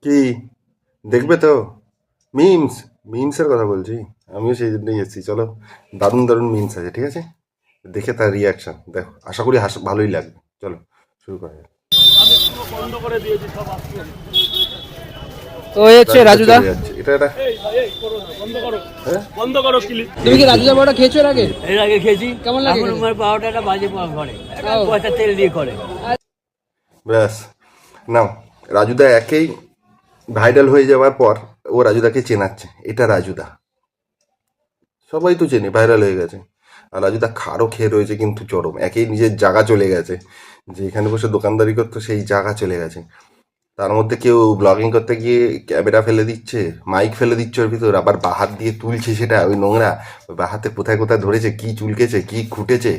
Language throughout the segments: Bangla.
কি দেখবে তো? মিমস, মিমসের কথা বলছি। আমিও সেই জন্যই এসেছি। চলো, দারুণ দারুণ মিমস আছে, ঠিক আছে? দেখে তার রিয়াকশন দেখো, আশা করি ভালোই লাগবে। চলো শুরু করা যাক। তো এই হচ্ছে রাজুদা রাজুদা। চলে যাচ্ছে, এটা এটা হ্যাঁ তুমি কি রাজুদা বড়টা খেয়েছো এর আগে? এর আগে খেয়েছি। কেমন লাগে এখন খেতে? আমার পাউডারটা বাজে করে, ও। পয়সা তেল দিয়ে করে। ব্যাস। নাও, রাজুদা একেই ভাইরাল হয়ে যাওয়ার পর ও রাজুদাকে চেনাচ্ছে, এটা রাজুদা। সবাই তো চেনে, ভাইরাল হয়ে গেছে। আর রাজুদা খারও খেয়ে রয়েছে কিন্তু চরম, একেই নিজের জায়গা চলে গেছে। যে এখানে বসে দোকানদারি করতো সেই জায়গা চলে গেছে। তার মধ্যে কেউ ব্লগিং করতে গিয়ে ক্যামেরা ফেলে দিচ্ছে, মাইক ফেলে দিচ্ছে ওর ভিতর, আবার বাহাত দিয়ে তুলছে সেটা, ওই নোংরা ওই বাহাতে কোথায় কোথায় ধরেছে, কি চুলকেছে, কি খুঁটেছে।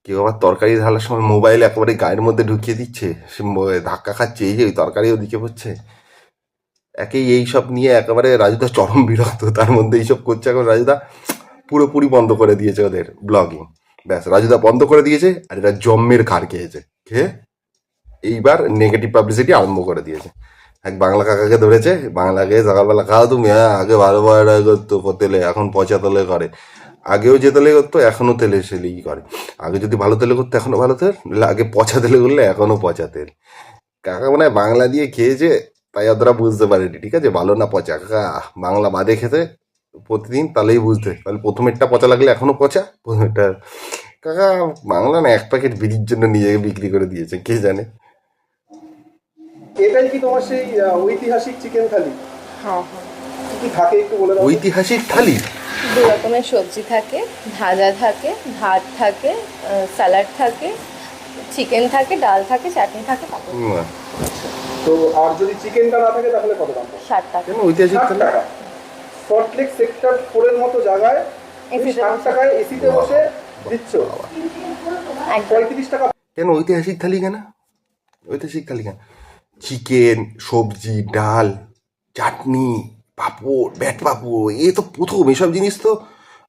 কেউ আবার তরকারি ঢালার সময় মোবাইল একেবারে গায়ের মধ্যে ঢুকিয়ে দিচ্ছে, সে ধাক্কা খাচ্ছে, এই যে ওই তরকারি ওদিকে পড়ছে। একেই এই সব নিয়ে একেবারে রাজুদা চরম বিরক্ত, তার মধ্যে এইসব করছে এখন রাজুদা। পুরোপুরি বন্ধ করে দিয়েছে ওদের ব্লগিং। ব্যাস, রাজুদা বন্ধ করে দিয়েছে, আর এরা জম্মের ঘাড় খেয়েছে, খেয়ে এইবার নেগেটিভ পাবলিসিটি আরম্ভ করে দিয়েছে। এক বাংলা কাকাকে ধরেছে, বাংলাকে সকালবেলা খাও তুমি, হ্যাঁ আগে ভালো ভাড়া করতো তেলে, এখন পচা তেলে করে। আগেও যে তেলে করতো এখনো তেলে সেলেই করে। আগে যদি ভালো তেলে করতো এখনো ভালো তেল, নাহলে আগে পচা তেলে করলে এখনো পচা তেল। কাকা মনে হয় বাংলা দিয়ে খেয়েছে, তাই অতটা বুঝতে পারেনি, ঠিক আছে? ভালো না পচা, কাকা বাংলা বাদে খেতে প্রতিদিন, তাহলেই বুঝতে। তাহলে প্রথমেরটা পচা লাগলে এখনো পচা, প্রথমেরটা। কাকা বাংলা না এক প্যাকেট বিড়ির জন্য নিয়ে বিক্রি করে দিয়েছে, কে জানে। এটাই কি তোমার সেই ঐতিহাসিক চিকেন থালি? হ্যাঁ হ্যাঁ, কি কি থাকে একটু বলে দাও তো। ঐতিহাসিক থালি? দু রকমের সবজি থাকে, ভাজা থাকে, ভাত থাকে, স্যালাড থাকে, চিকেন থাকে, ডাল থাকে, চাটনি থাকে, পাপড়। তো আর যদি চিকেনটা না থাকে তাহলে কত দাম? 60 টাকা। কেন ঐতিহাসিক 60 থালি? টাকা। সল্টলেক সেক্টর 4 এর মতো জায়গায় তুমি এসিতে 60 বসে। টাকায় এসিতে বসে দিচ্ছ। একদম। 35 টাকা। কেন ঐতিহাসিক থালি কেন? ঐতিহাসিক থালি কেন? চিকেন, সবজি, ডাল, চাটনি, পাঁপড়, ব্যাট পাঁপড়, এ তো প্রথম। এসব জিনিস তো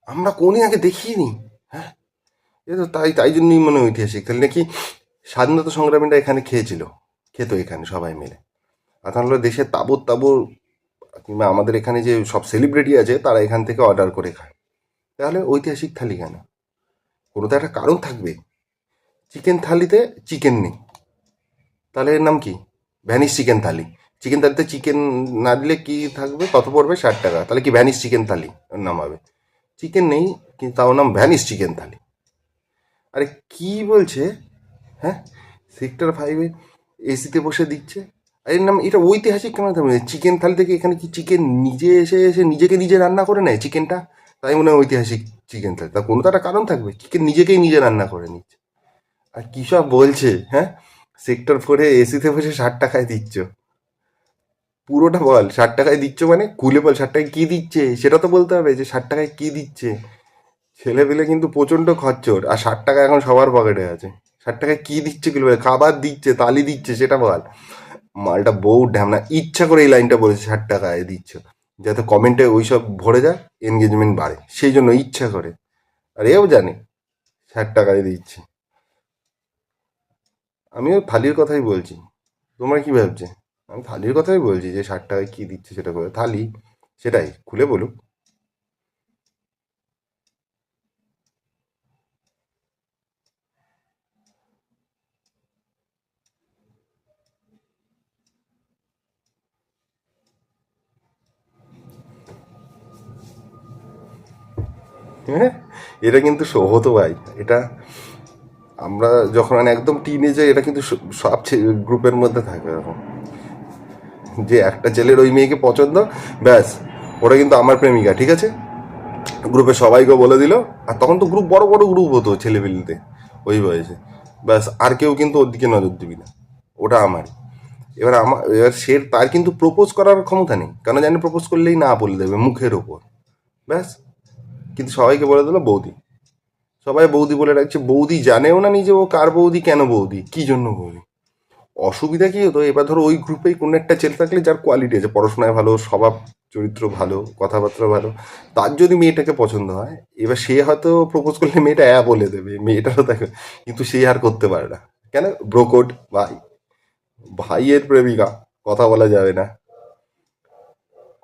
আমরা কোনদিন আগে দেখিনি। হ্যাঁ, এ তো তাই তাই জন্যই মনে হয় ঐতিহাসিক থালি। নাকি স্বাধীনতা সংগ্রামীরা এখানে খেয়েছিল, খেতো এখানে সবাই মিলে। আর তাহলে দেশের তাবর তাবর কিংবা আমাদের এখানে যে সব সেলিব্রিটি আছে তারা এখান থেকে অর্ডার করে খায়। তাহলে ঐতিহাসিক থালি কেন? কোনো তো একটা কারণ থাকবে। চিকেন থালিতে চিকেন নেই, তাহলে এর নাম কি? ভ্যানিশ চিকেন থালি। চিকেন থালিতে চিকেন না দিলে কি থাকবে, কত পড়বে? 60 টাকা। তাহলে কি ভ্যানিশ চিকেন থালি ওর নাম হবে? চিকেন নেই কিন্তু তাও নাম ভ্যানিশ চিকেন থালি। আরে কি বলছে? হ্যাঁ, সেক্টর 5-এ এসিতে বসে দিচ্ছে, আর এর নাম এটা ঐতিহাসিক কেন থাকবে? চিকেন থালি থেকে এখানে কি চিকেন নিজে এসে এসে নিজেকে নিজে রান্না করে নেয় চিকেনটা, তাই মনে হয় ঐতিহাসিক চিকেন থালি। তা কোনো তো একটা কারণ থাকবে, চিকেন নিজেকেই নিজে রান্না করে নিচ্ছে। আর কী সব বলছে, হ্যাঁ? সেক্টর 4-এ এসিতে বসে 60 টাকায় দিচ্ছ, পুরোটা বল। 60 টাকায় দিচ্ছ মানে খুলে বল, 60 টাকায় কী দিচ্ছে সেটা তো বলতে হবে, যে 60 টাকায় কী দিচ্ছে। ছেলে পেলে কিন্তু প্রচণ্ড খচ্চর, আর 60 টাকা এখন সবার পকেটে আছে। 60 টাকায় কী দিচ্ছে খুলে বলে, খাবার দিচ্ছে, তালি দিচ্ছে, সেটা বল। মালটা বউ ঢ্যামনা ইচ্ছা করে এই লাইনটা বলেছে, 60 টাকায় দিচ্ছ, যাতে কমেন্টে ওইসব ভরে যায়, এনগেজমেন্ট বাড়ে, সেই জন্য ইচ্ছা করে। আর এও জানে 60 টাকায় দিচ্ছে। আমিও থালির কথাই বলছি, তোমরা কি ভাবছে? আমি থালির কথাই বলছি, যে 60 টাকায় কী দিচ্ছে সেটা করে থালি, সেটাই খুলে বলুক। হ্যাঁ, এটা কিন্তু হতো ভাই। এটা আমরা যখন মানে একদম টিনেজে, এটা কিন্তু সব গ্রুপের মধ্যে থাকে এরকম, যে একটা ছেলের ওই মেয়েকে পছন্দ, ব্যাস ওটা কিন্তু আমার প্রেমিকা, ঠিক আছে? গ্রুপে সবাইকে বলে দিল। আর তখন তো গ্রুপ বড় বড় গ্রুপ হতো ছেলেপিলেতে ওই বয়সে। ব্যাস, আর কেউ কিন্তু ওর দিকে নজর দিবি না, ওটা আমার। এবার সে, তার কিন্তু প্রপোজ করার ক্ষমতা নেই, কেন জানি প্রপোজ করলেই না বলে দেবে মুখের ওপর, ব্যাস। কিন্তু সবাইকে বলে দিল বৌদি, সবাই বৌদি বলে রাখছে। বৌদি জানেও না নিজে ও কার বৌদি, কেন বৌদি, কি জন্য বৌদি। অসুবিধা কি হতো, এবার ধরো ওই গ্রুপেই কোনো একটা ছেলে থাকলে যার কোয়ালিটি আছে, পড়াশোনায় ভালো, স্বভাব চরিত্র ভালো, কথাবার্তা ভালো, তার যদি মেয়েটাকে পছন্দ হয়, এবার সে হয়তো প্রপোজ করলে মেয়েটা বলে দেবে, মেয়েটারও দেখে, কিন্তু সে আর করতে পারে না। কেন? ব্রোকোড ভাই, ভাইয়ের প্রেমিকা, কথা বলা যাবে না।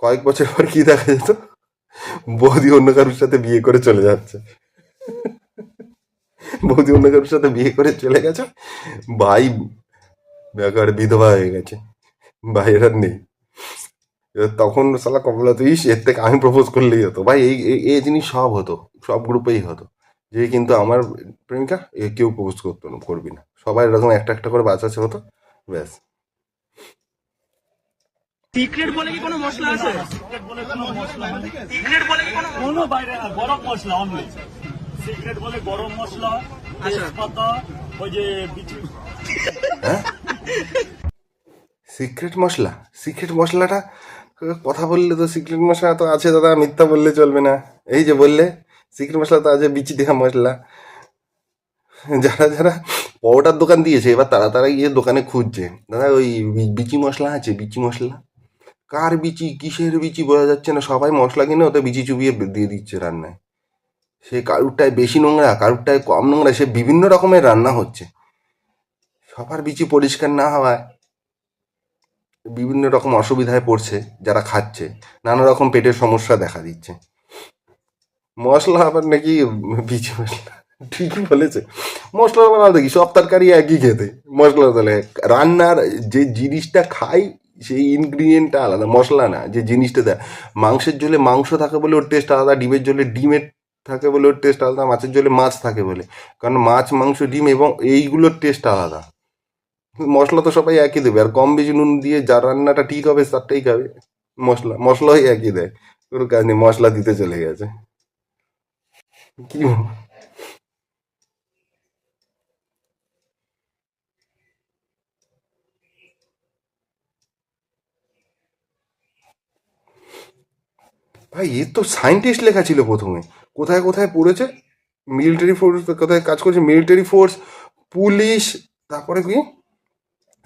কয়েক বছর পর কি দেখা যেত, বৌদি অন্য কারোর সাথে বিয়ে করে চলে যাচ্ছে, বৌদি অন্য কারোর সাথে বিয়ে করে চলে গেছে, ভাই একেবারে বিধবা হয়ে গেছে, ভাইয়ের আর নেই। এবার তখন সালা কমলা তুই এর থেকে আমি প্রপোজ করলেই হতো ভাই। এই জিনিস সব হতো, সব গ্রুপেই হতো, যে কিন্তু আমার প্রেমিকা কেউ প্রপোজ করতো না, করবি না, সবাই এরকম একটা একটা করে বাচ্চা হতো, ব্যাস। সিক্রেট বলে কি কোনো মশলা আছে? সিক্রেট বলে কি কোনো বাইরে না, গরম মশলা অনলি। সিক্রেট বলে গরম মশলা, তেজপাতা, ওই যে হ্যাঁ, সিক্রেট মশলা, সিক্রেট মশলাটা কথা বললে তো সিক্রেট মশলা তো আছে দাদা, মিথ্যা বললে চলবে না। এই যে বললে সিক্রেট মশলা তো আছে, বিচি দেওয়া মশলা। যারা যারা পরোটার দোকান দিয়েছে এবার তারা তারা গিয়ে দোকানে খুঁজছে, দাদা ওই বিচি মশলা আছে, বিচি মশলা। কার বিচি, কিসের বিচি বোঝা যাচ্ছে না, সবাই মশলা কিনে ওতে বিচি চুবিয়ে দিয়ে দিচ্ছে রান্নায়। সে কারুরটায় বেশি নোংরা, কারুরটায় কম নোংরা, সে বিভিন্ন রকমের রান্না হচ্ছে। সবার বিচি পরিষ্কার না হওয়ায় বিভিন্ন রকম অসুবিধায় পড়ছে যারা খাচ্ছে, নানা রকম পেটের সমস্যা দেখা দিচ্ছে। মশলা আবার নাকি বিচি মশলা, ঠিকই বলেছে। মশলার বানাও দেখি সব তরকারি একই খেতে, মশলা তাহলে রান্নার যে জিনিসটা খাই সেই ইনগ্রিডিয়েন্টটা আলাদা, মশলা না। যে জিনিসটা দেয়, মাংসের ঝোলে মাংস থাকে বলে ওর টেস্ট আলাদা, ডিমের ঝোলে ডিমের থাকে বলে ওর টেস্ট আলাদা, মাছের ঝোলে মাছ থাকে বলে, কারণ মাছ মাংস ডিম এবং এইগুলোর টেস্ট আলাদা। মশলা তো সবাই একই দেবে, আর কম বেশি নুন দিয়ে যার রান্নাটা ঠিক হবে তারটাই খাবে। মশলাই একই দেয়, কোনো কাজ নেই, মশলা দিতে চলে গেছে। কি ভাই, এর তো সায়েন্টিস্ট লেখা ছিল প্রথমে, কোথায় কোথায় পড়েছে, মিলিটারি ফোর্স কোথায় কাজ করছে, মিলিটারি ফোর্স, পুলিশ, তারপরে কি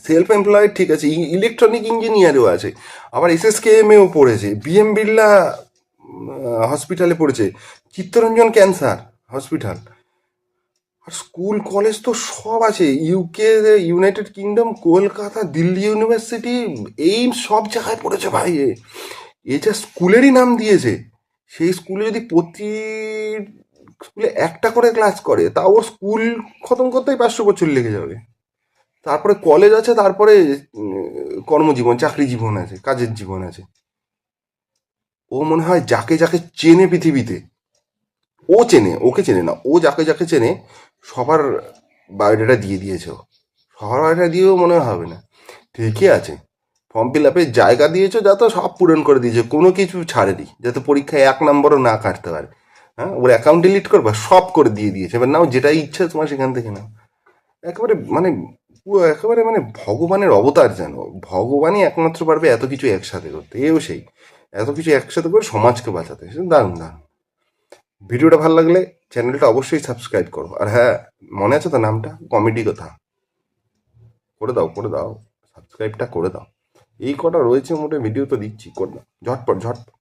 সেলফ এমপ্লয়েড, ঠিক আছে, ইলেকট্রনিক ইঞ্জিনিয়ারও আছে, আবার এসএসকেএমেও পড়েছে, বিএম বিড়লা হসপিটালে পড়েছে, চিত্তরঞ্জন ক্যান্সার হসপিটাল, আর স্কুল কলেজ তো সব আছে, UK, United Kingdom, Kolkata, Delhi University, AIIMS, সব জায়গায় পড়েছে ভাই। এ যা স্কুলেরই নাম দিয়েছে, সেই স্কুলে যদি প্রতি স্কুলে একটা করে ক্লাস করে, তাও ওর স্কুল খতম করতেই 500 বছর লেগে যাবে। তারপরে কলেজ আছে, তারপরে কর্মজীবন, চাকরি জীবন আছে, কাজের জীবন আছে। ও মনে হয় যাকে যাকে চেনে পৃথিবীতে, ও চেনে, ওকে চেনে না, ও যাকে যাকে চেনে সবার বায়োডাটা দিয়ে দিয়েছে। ও সবার বায়োডাটা দিয়েও মনে হবে না, ঠিকই আছে, ফর্ম ফিল আপের জায়গা দিয়েছো যা, তো সব পূরণ করে দিয়েছে, কোনো কিছু ছাড়েনি, যাতে পরীক্ষায় 1 নম্বরও না কাটতে পারে। হ্যাঁ, ওর অ্যাকাউন্ট ডিলিট করবা, সব করে দিয়ে দিয়েছে, এবার নাও যেটা ইচ্ছা তোমার সেখান থেকে নাও। একেবারে মানে পুরো একেবারে মানে ভগবানের অবতার যেন, ভগবানই একমাত্র পারবে এত কিছু একসাথে করতে, এও সেই এত কিছু একসাথে করে সমাজকে বাঁচাতে। দারুণ দারুণ। ভিডিওটা ভালো লাগলে চ্যানেলটা অবশ্যই সাবস্ক্রাইব করো, আর হ্যাঁ, মনে আছে তো নামটা, কমেডি কথা, করে দাও করে দাও, সাবস্ক্রাইবটা করে দাও। এই কটা রয়েছে মোটে ভিডিও তো দিচ্ছি, করে দাও ঝটপট ঝটপট।